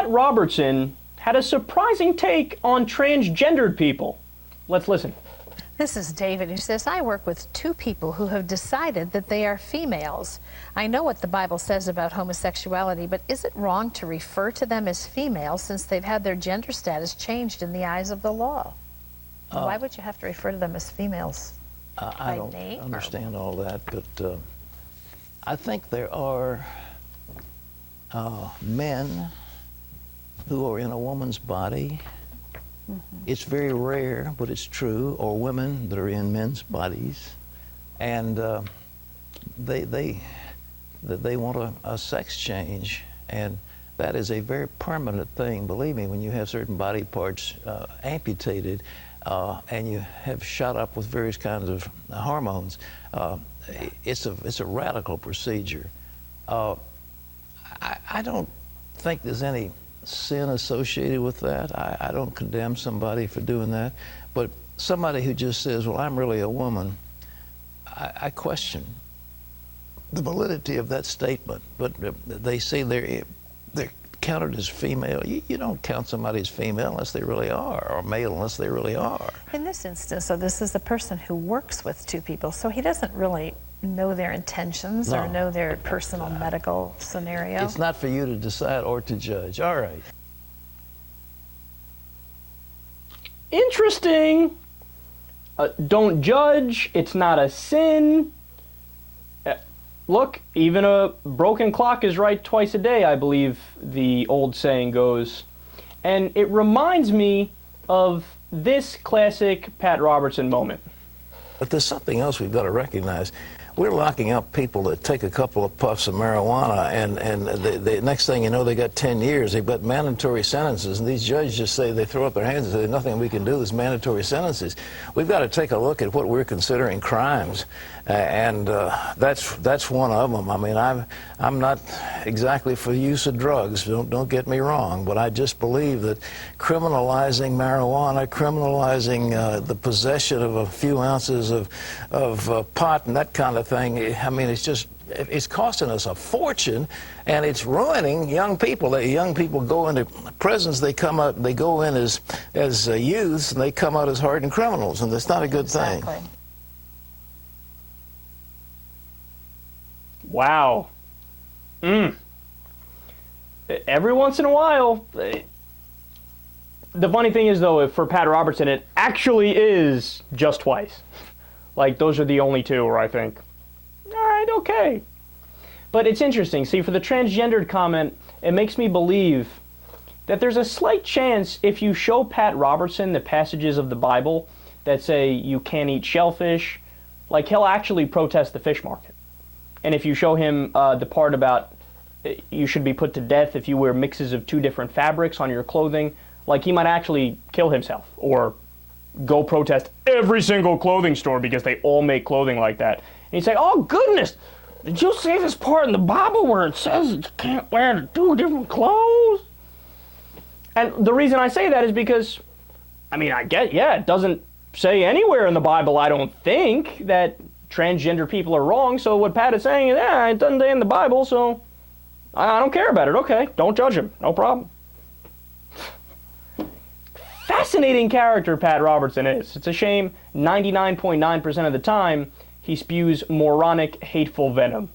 Pat Robertson had a surprising take on transgendered people. Let's listen. This is David, who says, I work with two people who have decided that they are females. I know what the Bible says about homosexuality, but is it wrong to refer to them as females since they've had their gender status changed in the eyes of the law? Why would you have to refer to them as females? I don't understand all that, but I think there are men who are in a woman's body. It's very rare, but it's true, or women that are in men's bodies, and they want a sex change, and that is a very permanent thing. Believe me, when you have certain body parts amputated and you have shot up with various kinds of hormones, it's a radical procedure. I don't think there's any sin associated with that. I don't condemn somebody for doing that, but somebody who just says, well, I'm really a woman, I question the validity of that statement. But they say they're counted as female. You don't count somebody as female unless they really are, or male unless they really are. In this instance, so this is a person who works with two people, so he doesn't really know their intentions or know their personal medical scenario. It's not for you to decide or to judge. All right. Interesting. Don't judge. It's not a sin. Look, even a broken clock is right twice a day, I believe the old saying goes. And it reminds me of this classic Pat Robertson moment. But there's something else we've got to recognize. We're locking up people that take a couple of puffs of marijuana, and the next thing you know, they got 10 years. They've got mandatory sentences, and these judges just say, they throw up their hands and say, there's nothing we can do, there's mandatory sentences. We've got to take a look at what we're considering crimes, and that's one of them. I mean, I'm not exactly for the use of drugs, don't get me wrong, but I just believe that criminalizing marijuana, criminalizing the possession of a few ounces of pot and that kind of thing, I mean, it's costing us a fortune, and it's ruining young people. Young people go into prisons, they go in as youths, and they come out as hardened criminals, and that's not a good thing. Wow. Every once in a while, the funny thing is, though, for Pat Robertson, it actually is just twice. Like, those are the only two where I think, all right, okay. But it's interesting. See, for the transgendered comment, it makes me believe that there's a slight chance if you show Pat Robertson the passages of the Bible that say you can't eat shellfish, like, he'll actually protest the fish market. And if you show him the part about you should be put to death if you wear mixes of two different fabrics on your clothing, like, he might actually kill himself or go protest every single clothing store because they all make clothing like that. And he'd say, oh goodness, did you see this part in the Bible where it says you can't wear two different clothes? And the reason I say that is because, I mean, I get, yeah, it doesn't say anywhere in the Bible, I don't think, that transgender people are wrong. So what Pat is saying is, yeah, it doesn't say in the Bible, so I don't care about it. Okay, don't judge him, no problem. Fascinating character Pat Robertson is. It's a shame 99.9% of the time he spews moronic, hateful venom.